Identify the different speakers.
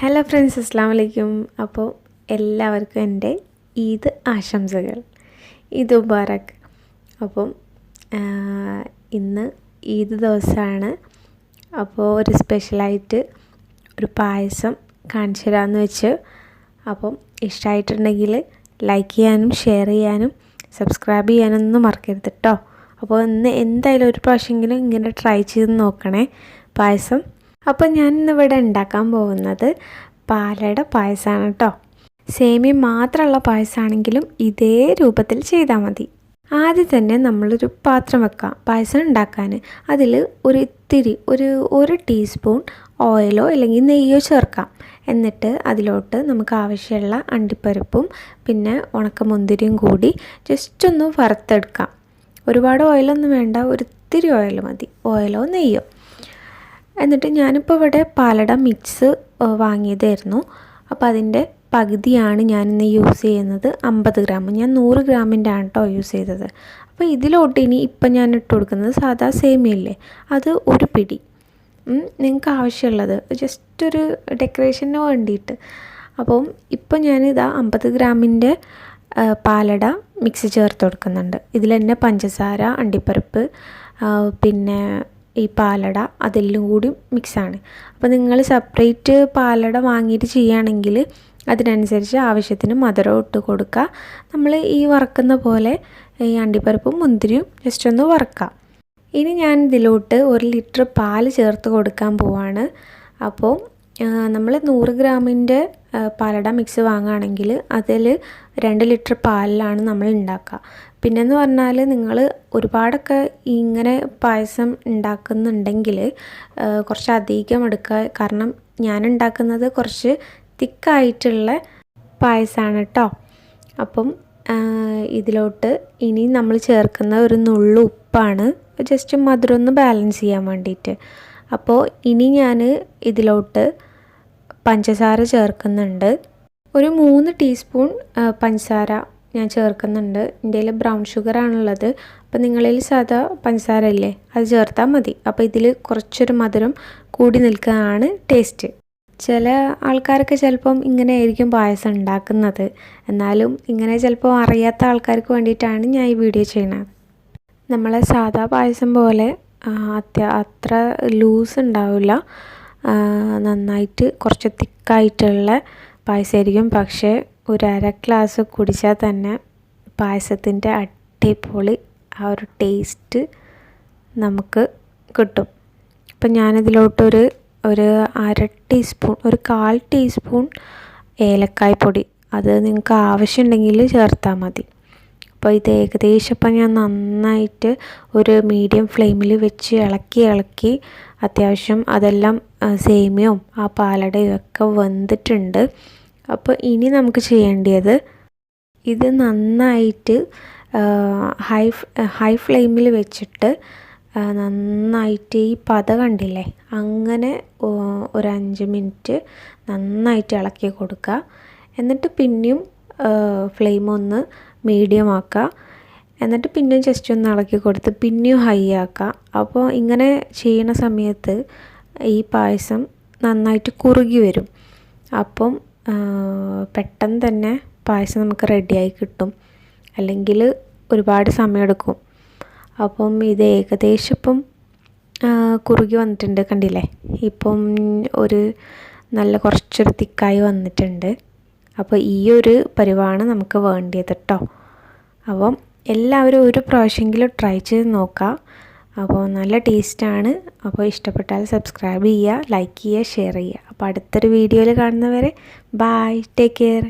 Speaker 1: Hello friends, അസ്സലാമു അലൈക്കും. അപ്പോൾ എല്ലാവർക്കും എൻ്റെ ഈദ് ആശംസകൾ. ഈദ് മുബാറക്. അപ്പം ഇന്ന് ഈദ് ദിവസമാണ്. അപ്പോൾ ഒരു സ്പെഷ്യലായിട്ട് ഒരു പായസം കാണിച്ചു തരാമെന്ന് വെച്ച്. അപ്പം ഇഷ്ടമായിട്ടുണ്ടെങ്കിൽ ലൈക്ക് ചെയ്യാനും ഷെയർ ചെയ്യാനും സബ്സ്ക്രൈബ് ചെയ്യാനൊന്നും മറക്കരുത് കേട്ടോ. അപ്പോൾ ഇന്ന് എന്തായാലും ഒരു പ്രാവശ്യമെങ്കിലും ഇങ്ങനെ ട്രൈ ചെയ്ത് നോക്കണേ പായസം. അപ്പോൾ ഞാൻ ഇന്നിവിടെ ഉണ്ടാക്കാൻ പോകുന്നത് പാലട പായസമാണ് കേട്ടോ. സേമിയ മാത്രമുള്ള പായസമാണെങ്കിലും ഇതേ രൂപത്തിൽ ചെയ്താൽ മതി. ആദ്യം തന്നെ നമ്മളൊരു പാത്രം വെക്കാം പായസം ഉണ്ടാക്കാൻ. അതിൽ ഒരു ടീസ്പൂൺ ഓയിലോ അല്ലെങ്കിൽ നെയ്യോ ചേർക്കാം. എന്നിട്ട് അതിലോട്ട് നമുക്ക് ആവശ്യമുള്ള അണ്ടിപ്പരിപ്പും പിന്നെ ഉണക്കമുന്തിരിയും കൂടി ജസ്റ്റ് ഒന്ന് വറുത്തെടുക്കാം. ഒരുപാട് ഓയിലൊന്നും വേണ്ട, ഒരിത്തിരി ഓയിൽ മതി, ഓയിലോ നെയ്യോ. എന്നിട്ട് ഞാനിപ്പോൾ ഇവിടെ പാലട മിക്സ് വാങ്ങിയതായിരുന്നു. അപ്പോൾ അതിൻ്റെ പകുതിയാണ് ഞാനിന്ന് യൂസ് ചെയ്യുന്നത്, 50 ഗ്രാം. ഞാൻ 100 ഗ്രാമിൻ്റെ ആണ് കേട്ടോ യൂസ് ചെയ്തത്. അപ്പോൾ ഇതിലോട്ട് ഇപ്പം ഞാൻ ഇട്ട് കൊടുക്കുന്നത് സാധാ സേമിയല്ലേ, അത് ഒരു പിടി. നിങ്ങൾക്ക് ആവശ്യമുള്ളത് ജസ്റ്റ് ഒരു ഡെക്കറേഷന് വേണ്ടിയിട്ട്. അപ്പം ഇപ്പം ഞാനിതാ 50 ഗ്രാമിൻ്റെ പാലട മിക്സ് ചേർത്ത് കൊടുക്കുന്നുണ്ട്. ഇതിൽ തന്നെ പഞ്ചസാര, അണ്ടിപ്പരിപ്പ്, പിന്നെ ഈ പാലട അതെല്ലാം കൂടി മിക്സാണ്. അപ്പോൾ നിങ്ങൾ സെപ്പറേറ്റ് പാലട വാങ്ങിയിട്ട് ചെയ്യുകയാണെങ്കിൽ അതിനനുസരിച്ച് ആവശ്യത്തിന് മധുരം ഇട്ട് കൊടുക്കുക. നമ്മൾ ഈ വറക്കുന്ന പോലെ ഈ അണ്ടിപ്പരിപ്പും മുന്തിരിയും ജസ്റ്റ് ഒന്ന് വറക്കാം. ഇനി ഞാൻ ഇതിലോട്ട് 1 ലിറ്റർ പാൽ ചേർത്ത് കൊടുക്കാൻ പോവാണ്. അപ്പോൾ നമ്മൾ 100 ഗ്രാമിൻ്റെ പാലട മിക്സ് വാങ്ങുകയാണെങ്കിൽ അതിൽ 2 ലിറ്റർ പാലിലാണ് നമ്മൾ ഉണ്ടാക്കുക. പിന്നെയെന്ന് പറഞ്ഞാൽ നിങ്ങൾ ഒരുപാടൊക്കെ ഇങ്ങനെ പായസം ഉണ്ടാക്കുന്നുണ്ടെങ്കിൽ കുറച്ച് അധികം എടുക്കുക. കാരണം ഞാൻ ഉണ്ടാക്കുന്നത് കുറച്ച് തിക്കായിട്ടുള്ള പായസമാണ് കേട്ടോ. അപ്പം ഇതിലോട്ട് ഇനി നമ്മൾ ചേർക്കുന്ന ഒരു നുള്ളു ഉപ്പാണ്, ജസ്റ്റ് മധുരം ഒന്ന് ബാലൻസ് ചെയ്യാൻ വേണ്ടിയിട്ട്. അപ്പോൾ ഇനി ഞാൻ ഇതിലോട്ട് പഞ്ചസാര ചേർക്കുന്നുണ്ട്. ഒരു 3 ടീസ്പൂൺ പഞ്ചസാര ഞാൻ ചേർക്കുന്നുണ്ട്. എൻ്റെ കയ്യിൽ ബ്രൗൺ ഷുഗറാണുള്ളത്. അപ്പോൾ നിങ്ങളിൽ സാധാ പഞ്ചസാര ഇല്ലേ, അത് ചേർത്താൽ മതി. അപ്പോൾ ഇതിൽ കുറച്ചൊരു മധുരം കൂടി നിൽക്കുകയാണ് ടേസ്റ്റ്. ചില ആൾക്കാരൊക്കെ ചിലപ്പം ഇങ്ങനെ ആയിരിക്കും പായസം ഉണ്ടാക്കുന്നത്. എന്നാലും ഇങ്ങനെ ചിലപ്പോൾ അറിയാത്ത ആൾക്കാർക്ക് വേണ്ടിയിട്ടാണ് ഞാൻ ഈ വീഡിയോ ചെയ്യുന്നത്. നമ്മളെ സാധാ പായസം പോലെ അത്ര ലൂസ് ഉണ്ടാവില്ല, നന്നായിട്ട് കുറച്ച് തിക്കായിട്ടുള്ള പായസമായിരിക്കും. പക്ഷേ ഒരു 1/2 ഗ്ലാസ് കുടിച്ചാൽ തന്നെ പായസത്തിൻ്റെ അടിപൊളി ആ ഒരു ടേസ്റ്റ് നമുക്ക് കിട്ടും. അപ്പം ഞാനിതിലോട്ടൊരു 1/2 ടീസ്പൂൺ, 1/4 ടീസ്പൂൺ ഏലക്കായ് പൊടി, അത് നിങ്ങൾക്ക് ആവശ്യമുണ്ടെങ്കിൽ ചേർത്താൽ മതി. അപ്പോൾ ഇത് ഏകദേശം ഇപ്പം ഞാൻ നന്നായിട്ട് ഒരു മീഡിയം ഫ്ലെയിമിൽ വെച്ച് ഇളക്കി അത്യാവശ്യം അതെല്ലാം സേമിയയും ആ പാലടയും ഒക്കെ വെന്തിട്ടുണ്ട്. അപ്പോൾ ഇനി നമുക്ക് ചെയ്യേണ്ടത് ഇത് നന്നായിട്ട് ഹൈ ഫ്ലെയിമിൽ വെച്ചിട്ട് നന്നായിട്ട് ഈ പത കണ്ടില്ലേ, അങ്ങനെ ഒരു 5 മിനിറ്റ് നന്നായിട്ട് ഇളക്കി കൊടുക്കുക. എന്നിട്ട് പിന്നെയും ഫ്ലെയിം ഒന്ന് മീഡിയം ആക്കുക. എന്നിട്ട് പിന്നെയും ജസ്റ്റ് ഒന്ന് ഇളക്കി കൊടുത്ത് പിന്നെയും ഹൈ ആക്കുക. അപ്പോൾ ഇങ്ങനെ ചെയ്യുന്ന സമയത്ത് ഈ പായസം നന്നായിട്ട് കുറുകി വരും. അപ്പം പെട്ടെന്ന് തന്നെ പായസം നമുക്ക് റെഡിയായി കിട്ടും, അല്ലെങ്കിൽ ഒരുപാട് സമയമെടുക്കും. അപ്പം ഇത് ഏകദേശം ഇപ്പം കുറുകി വന്നിട്ടുണ്ട്, കണ്ടില്ലേ. ഇപ്പം ഒരു നല്ല കുറച്ചൊരു തിക്കായി വന്നിട്ടുണ്ട്. അപ്പോൾ ഈ ഒരു പരിവാണ് നമുക്ക് വേണ്ടിയത് കേട്ടോ. അപ്പം എല്ലാവരും ഒരു പ്രാവശ്യമെങ്കിലും ട്രൈ ചെയ്ത് നോക്കാം. അപ്പോൾ നല്ല ടേസ്റ്റാണ്. അപ്പോൾ ഇഷ്ടപ്പെട്ടാൽ സബ്സ്ക്രൈബ് ചെയ്യുക, ലൈക്ക് ചെയ്യുക, ഷെയർ ചെയ്യുക. അപ്പോൾ അടുത്തൊരു വീഡിയോയിൽ കാണുന്നവരെ ബൈ, ടേക്ക് കെയർ.